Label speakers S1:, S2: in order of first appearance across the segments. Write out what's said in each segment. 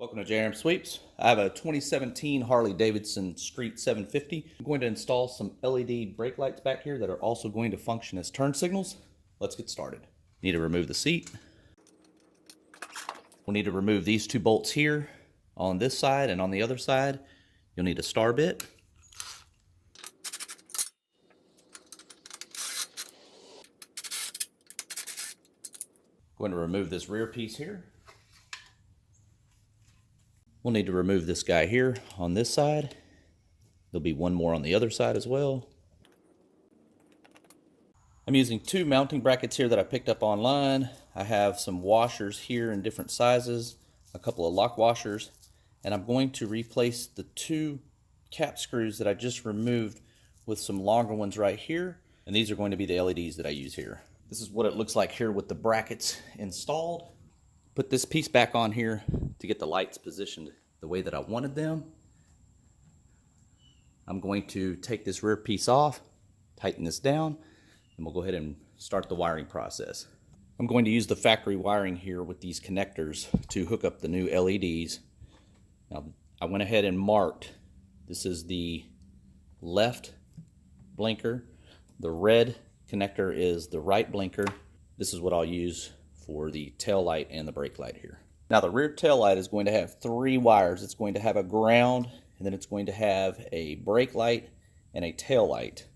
S1: Welcome to JRMSweeps. I have a 2017 Harley Davidson Street 750. I'm going to install some LED brake lights back here that are also going to function as turn signals. Let's get started. Need to remove the seat. We'll need to remove these two bolts here on this side, and on the other side you'll need a star bit. Going to remove this rear piece here. We'll need to remove this guy here on this side. There'll be one more on the other side as well. I'm using two mounting brackets here that I picked up online. I have some washers here in different sizes, a couple of lock washers, and I'm going to replace the two cap screws that I just removed with some longer ones right here. And these are going to be the LEDs that I use here. This is what it looks like here with the brackets installed. Put this piece back on here to get the lights positioned the way that I wanted them. I'm going to take this rear piece off, tighten this down, and we'll go ahead and start the wiring process. I'm going to use the factory wiring here with these connectors to hook up the new LEDs. Now, I went ahead and marked, this is the left blinker, the red connector is the right blinker. This is what I'll use for the tail light and the brake light here. Now the rear tail light is going to have three wires. It's going to have a ground, and then it's going to have a brake light and a tail light.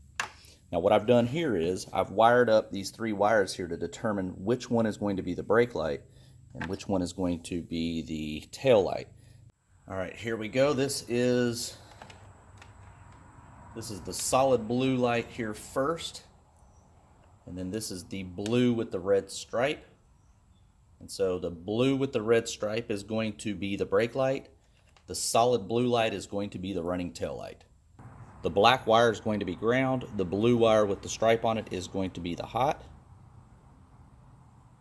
S1: Now what I've done here is I've wired up these three wires here to determine which one is going to be the brake light and which one is going to be the tail light. All right, here we go. This is the solid blue light here first, and then this is the blue with the red stripe. And so the blue with the red stripe is going to be the brake light. The solid blue light is going to be the running tail light. The black wire is going to be ground. The blue wire with the stripe on it is going to be the hot.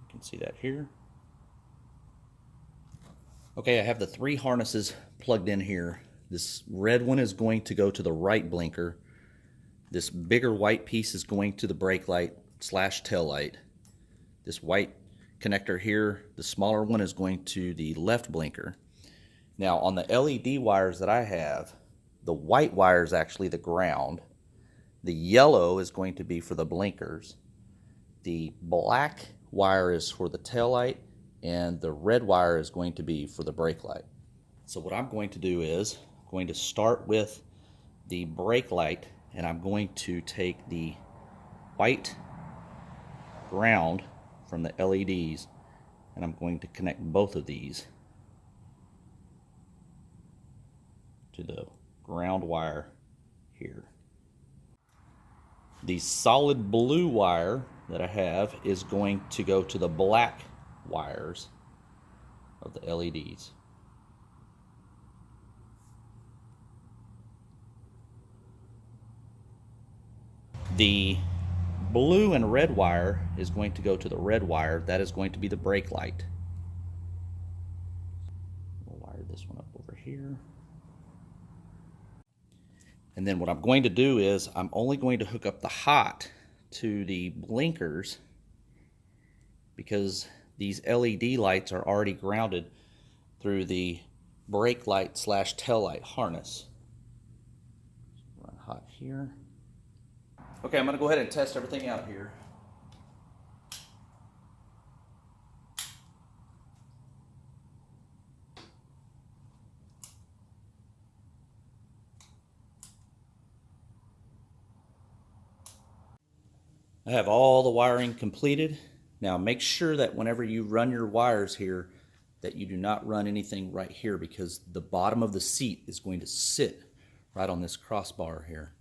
S1: You can see that here. Okay, I have the three harnesses plugged in here. This red one is going to go to the right blinker. This bigger white piece is going to the brake light / tail light. This white connector here, the smaller one, is going to the left blinker. Now on the LED wires that I have, the white wire is actually the ground. The yellow is going to be for the blinkers. The black wire is for the tail light, and the red wire is going to be for the brake light. So what I'm going to do is I'm going to start with the brake light, and I'm going to take the white ground from the LEDs, and I'm going to connect both of these to the ground wire here. The solid blue wire that I have is going to go to the black wires of the LEDs. The blue and red wire is going to go to the red wire. That is going to be the brake light. We'll wire this one up over here. And then what I'm going to do is I'm only going to hook up the hot to the blinkers because these LED lights are already grounded through the brake light / tail light harness. Run hot here. Okay, I'm going to go ahead and test everything out here. I have all the wiring completed. Now make sure that whenever you run your wires here that you do not run anything right here, because the bottom of the seat is going to sit right on this crossbar here.